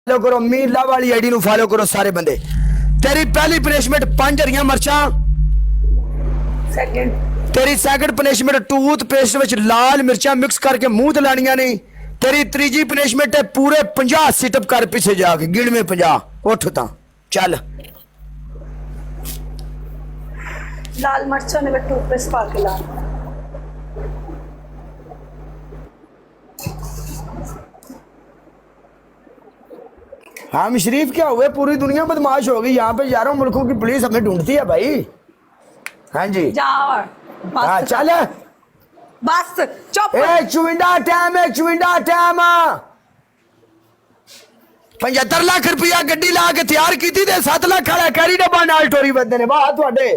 Follow करो, मीर ला वाली ID नु फॉलो करो सारे बंदे। तेरी पहली पनिशमेंट 5 हरियां मर्चां, तेरी सेकंड पनिशमेंट टूथ पेस्ट विच लाल मिर्चा मिक्स करके मुंह ते लानियां नहीं। तेरी तीजी पनिशमेंट है पूरे 50 सिटअप कर पीछे जाके गिणवे 50। उठ ता चल। लाल मिर्चा ने टूथपेस्ट पा के ला। हम शरीफ क्या हुए, पूरी दुनिया बदमाश हो गई यहाँ पे, यारों मुल्कों की पुलिस हमें ढूंढती है भाई। हाँ जी जा हाँ चल बस चुप। चुविंडा टाइम है, चुविंडा टाइम। 75 लाख रुपया गड्डी ला के तैयार की थी, 7 लाख वाला कैरी डब्बा नाल टोरी बंदे ने। वाह तुहाडे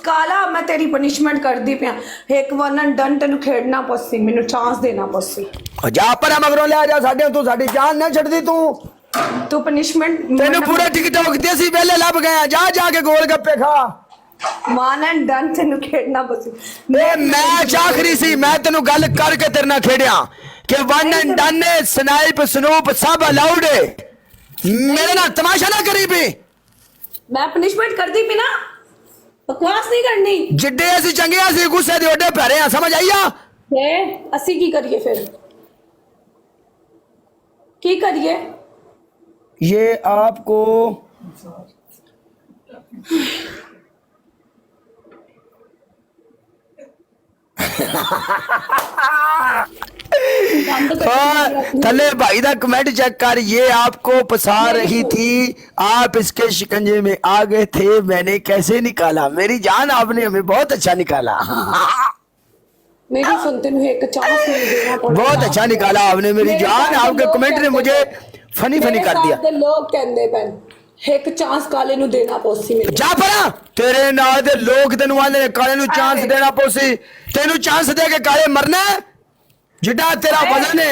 काला मैं तेरी पनिशमेंट कर दी पिया। एक वन एंड डन तेन खेड़ना पसी, मेनू चांस देना पसी। जा पर मगरों ले जा साडे, तू साडी जान ना छड्डी। तू पनिशमेंट तेन पूरे टिकटॉक ते सी वेले लब गए, जा जाके गोल गप्पे खा। वन एंड डन तेन खेड़ना पसी। मैच आखिरी सी, मैं तेन गल करके तेरे नाल खेड़िया कि वन एंड डन है, स्नाइप स्नूप सब अलाउड है। मेरे नाल तमाशा ना करी भी। मैं पनिशमेंट कर दी पी ना, बकवास नहीं करनी। जिड्डे असी चंगे असी गुस्से दे ओडे पैरे आ, समझ आई आ? असी की करिए फिर, की करिए? ये आपको थले भाई दा कमेंट चेक कर। ये आपको फंसा रही थी, आप इसके शिकंजे में आ गए थे, मैंने कैसे निकाला। मेरी जान आपने हमें बहुत अच्छा निकाला। मेरी सुनते हुए एक चांस देना पड़ा। बहुत अच्छा निकाला आपने मेरी जान। आपके कमेंट ने मुझे फनी फनी कर दिया। लोग कहंदे पैन एक चांस काले नु देना पोसी। मेरे जा परा, तेरे नाल दे लोग तेनु आंदे ने काले नु चांस देना पोसी। तेनु चांस दे के काले मरना जिड्डा तेरा वजन है।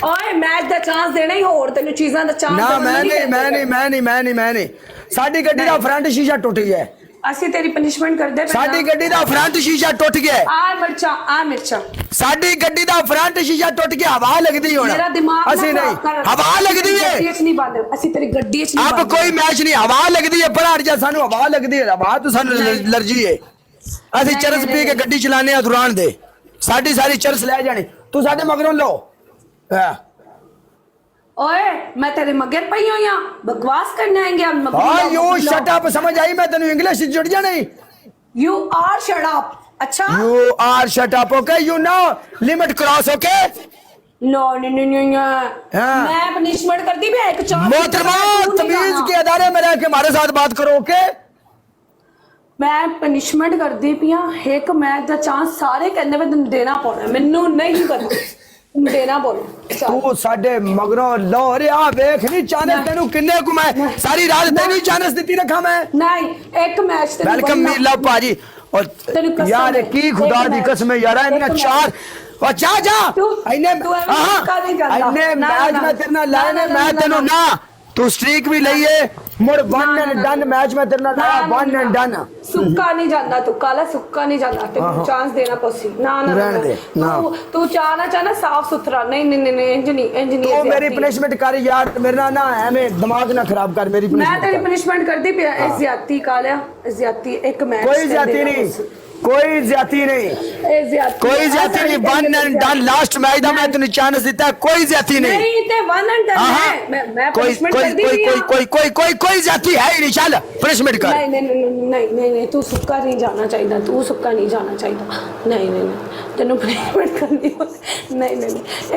ओए मैच दा चांस देना ही, होर तेनु चीजां दा चांस ना मैं नहीं। साडी गड्डी दा फ्रंट शीशा टूट गया है। ਅਸੀਂ ਤੇਰੀ ਪਨਿਸ਼ਮੈਂਟ ਕਰਦੇ ਪਏ। ਸਾਡੀ ਗੱਡੀ ਦਾ ਫਰੰਟ ਸ਼ੀਸ਼ਾ ਟੁੱਟ ਗਿਆ। ਆ ਮਿਰਚਾਂ ਸਾਡੀ ਗੱਡੀ ਦਾ ਫਰੰਟ ਸ਼ੀਸ਼ਾ ਟੁੱਟ ਗਿਆ। ਹਵਾ ਲੱਗਦੀ ਹੁਣ। ਮੇਰਾ ਦਿਮਾਗ ਅਸੀਂ ਨਹੀਂ, ਹਵਾ ਲੱਗਦੀ ਹੈ। ਗੱਡੀ 'ਚ ਨਹੀਂ ਬੰਦ, ਅਸੀਂ ਤੇਰੀ ਗੱਡੀ 'ਚ ਨਹੀਂ ਬੰਦ। अब कोई मैच नहीं, हवा लगदी है। पर जा सानू हवा लगदी है, हवा तो सानू एलर्जी है। ਅਸੀਂ ਚਰਸ ਪੀ ਕੇ ਗੱਡੀ ਚਲਾने ਆ ਦੁਰਾਨ ਦੇ, ਸਾਡੀ ਸਾਰੀ ਚਰਸ ਲੈ ਜਾਣੀ। ਤੂੰ ਸਾਡੇ ਮਗਰੋਂ ਲਓ। ओए मैं तेरे मगर पई हुई हां, बकवास करने आएंगे हम। हां यू शट अप, समझ आई? मैं तेनु इंग्लिश जुड़ जाने। You are shut up. अच्छा you are shut up, okay? You no limit cross, okay? No मैं पनिशमेंट कर दी भी एक चांस। मोहतरमा तमीज के अदारे में रह के हमारे साथ बात करो, ओके? मैं पनिशमेंट कर दी पिया। एक मैच दा चांस सारे कहंदे मैं तैਨੂੰ देना पौना, मेनू नहीं पता देना बोलो। तू साडे मगरों लो रे। आ वेख नहीं चांस तेनू किन्ने को मैं सारी रात तेनू चांस देती रखा मैं। नहीं एक मैच तेनू वेलकम मीर लव पाजी। और यार की खुदा दी कसम है यार, इन्हें 4 और जा इन्हें मैच में तेरे नाल लाने, मैं तेनू ना तू स्ट्रीक भी लईए मुड़ वन एंड डन मैच में तेरे नाल लाया, वन एंड डन। सुक्का नहीं जाना तू, काला सुक्का नहीं जाना। तेनू चांस देना पसी। ना तू चाहना साफ सुथरा। नहीं इंज नहीं तू मेरी पनिशमेंट कर यार, मेरा ना एवें दिमाग ना खराब कर। मेरी मैं तेरी पनिशमेंट कर दी पिया। ज्यादती काला ज्यादती। एक मैच कोई ज्यादती नहीं, कोई ज्यादती नहीं, कोई ज्यादती नहीं। One and done last match दा मैं तेनु चांस दिता है, कोई ज्यादती नहीं। नहीं ते वन एंड डन है। मैं पनिशमेंट कर दी कोई कोई ज्यादती है ही नहीं। चल पनिशमेंट कर। नहीं तू सुक्का नहीं जाना चाहिए, तू सुक्का नहीं जाना चाहिए। नहीं तेनू पनिशमेंट करनी। नहीं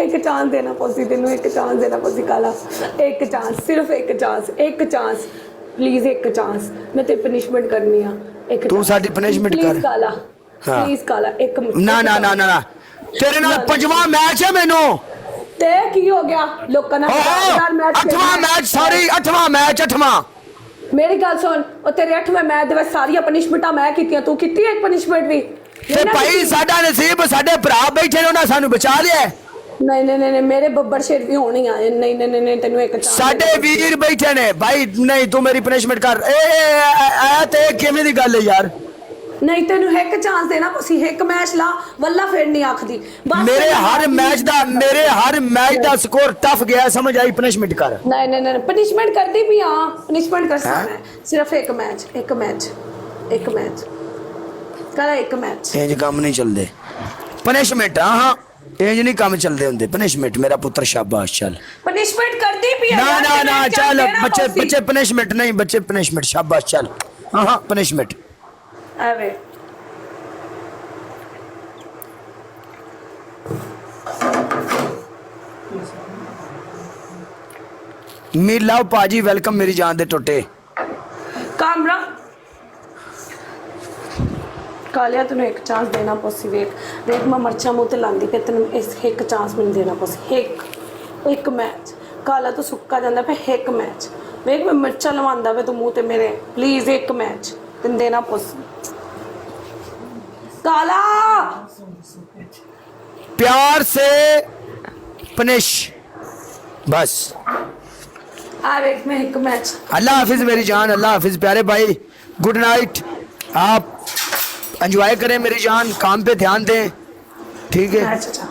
एक चांस देना पौसी, तेनू एक चांस देना पौसी काला। एक चांस, सिर्फ एक चांस प्लीज, एक चांस। मैं तेरी पनिशमेंट करनी आ। एक तू साडी पनिशमेंट कर काला, प्लीज काला। एक ना तेरे नाल 5वां मैच है मेनू। ते की हो गया लोकां नाल 8वां मैच, सॉरी 8वां मैच। 8वां मेरी गल सुन, और तेरे 8वें मैच दे विच सारियां पनिशमेंटां मैं कीतियां, तू कीती एक पनिशमेंट भी? ते भाई साडा नसीब, साडे भरा बैठे ने, उन्हां सानू बचा लिया। नहीं मेरे बब्बर शेर भी होने आए। नहीं तेनू एक चांस। साडे वीर बैठे ने भाई। नहीं तू मेरी पनिशमेंट कर। ए ते किवें दी गल है यार? ਨਹੀਂ ਤੈਨੂੰ ਇੱਕ ਚਾਂਸ ਦੇਣਾ ਪਸੀ ਇੱਕ ਮੈਚ ਲਾ ਵੱਲਾ ਫਿਰ ਨਹੀਂ ਆਖਦੀ ਬਸ मेरे ਤੈਨੂੰ हर मैच दा स्कोर टफ गया, समझ आई? पनिशमेंट कर। नहीं नहीं नहीं पनिशमेंट करती भी हाँ पनिशमेंट कर सकता है सिर्फ एक मैच करा एक मैच इंज काम नहीं चलते। पनिशमेंट हाँ हाँ इंज नहीं काम चलते होंगे। पनिशमेंट मेरा पुत्र, शाबाश चल। पनिशमेंट करती भी है ना यार, ना कि ना मैच चल देना बच्चे पड़ती। बच्चे पनिशमेंट नहीं, बच्चे पनिशमेंट, शाबाश चल। हाँ हाँ पनिशमेंट। अरे मीर लाओ पाजी, वेलकम मेरी जान दे टोटे। कामरा कालिया तैਨੂੰ एक चांस देना पसी वेख वेख मैं मर्चा मुंह ते लांदी पे तैਨੂੰ इस एक चांस मैंने देना पसी एक मैच काला तू सुक्का जांदा पे एक मैच वेख मैं मर्चा लवांदा पे तू मुंह ते मेरे प्लीज एक मैच तैਨੂੰ देना पसी काला प्यार से पनिश बस। आ वेख मैं एक मैच अल्लाह हाफिज मेरी जान, अल्लाह हाफिज प्यारे भाई, गुड नाइट। आप एंजॉय करें मेरी जान, काम पे ध्यान दें, ठीक है? मैच अच्छा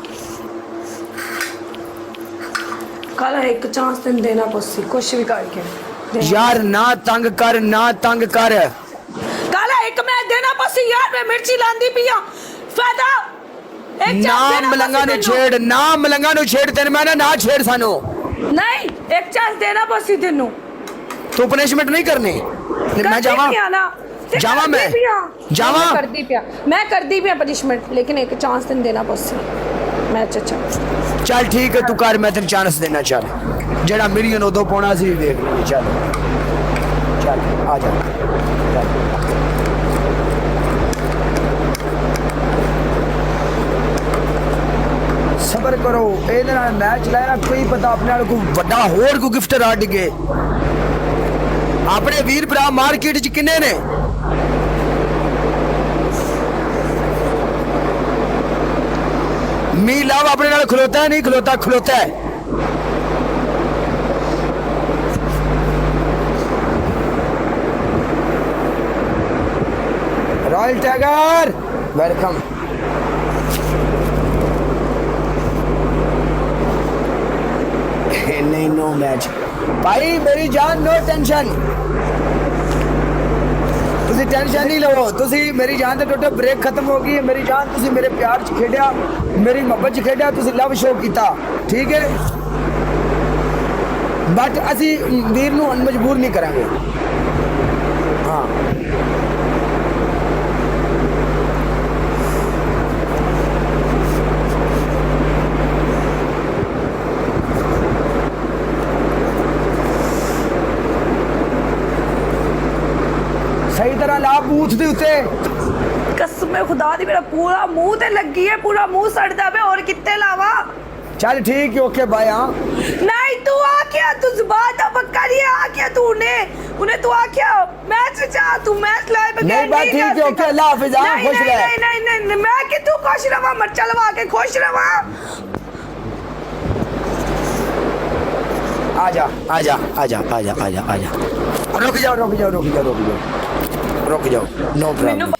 काला एक चांस तैਨੂੰ देना पसी कुछ भी करके देना। यार ना तंग कर, ना तंग कर। काला एक मैच देना पसी यार मैं मिर्ची लांदी पिया फायदा एक ना चांस देना मलंगा नु पसी छेड़, ना मलंगा नु छेड़, तेन मैं ना छेड़ सानू। नहीं एक चांस देना पसी तेनू तू पनिशमेंट नहीं करनी। मैं जावा जावा मैं जावा मैं करदी पिया पनिशमेंट लेकिन एक चांस तेन देना पसी मैच अच्छा चल ठीक है तू कर, मैं तेन चांस देना। चल जेड़ा मिलियन उदो पाना सी देख लेंगे। चल चल आ जा चल। सबर करो, ਇਹਦੇ ਨਾਲ मैच लाया कोई पता अपने को ਵੱਡਾ ਹੋਰ को गिफ्ट ਰੱਡ ਗਏ। ਆਪਣੇ ਵੀਰ ਭਰਾ ਮਾਰਕੀਟ ਚ ਕਿੰਨੇ ਨੇ? मी लाभ अपने नाल खलोता है, नहीं खलोता? खलोता है। Royal tiger welcome. नहीं नो मैच भाई मेरी जान, नो टेंशन। तुसी टेंशन नहीं लो, तुसी मेरी जान दे टोटे ब्रेक खत्म हो गई है मेरी जान। तुसी मेरे प्यार च खेडिया, मेरी मोहब्बत च खेडिया, तुसी लव शो कीता, ठीक है? बट असी वीर नू मजबूर नहीं करांगे। हाँ सही तरह ला बूथ दे उत्ते। कसम खुदा दी मेरा पूरा मुंह ते लगी है, पूरा मुंह सड़दा पे और कित्ते लावा। चल ठीक है ओके बाय। हाँ नहीं तू आ क्या, तू जुबान दा पक्का नहीं आ क्या तूने उन्हें तू आ क्या मैच चा तू मैच लाए बगैर नहीं बात ठीक है ओके, अल्लाह हाफिज। हाँ खुश नहीं रह। नहीं नहीं नहीं मैं कि तू खुश रवा, मर्चा लवा के खुश रवा। आजा आजा आजा आजा आजा आजा। रुक जाओ रुक जाओ रुक जाओ रुक जाओ रुक जाओ, नो प्रॉब्लम।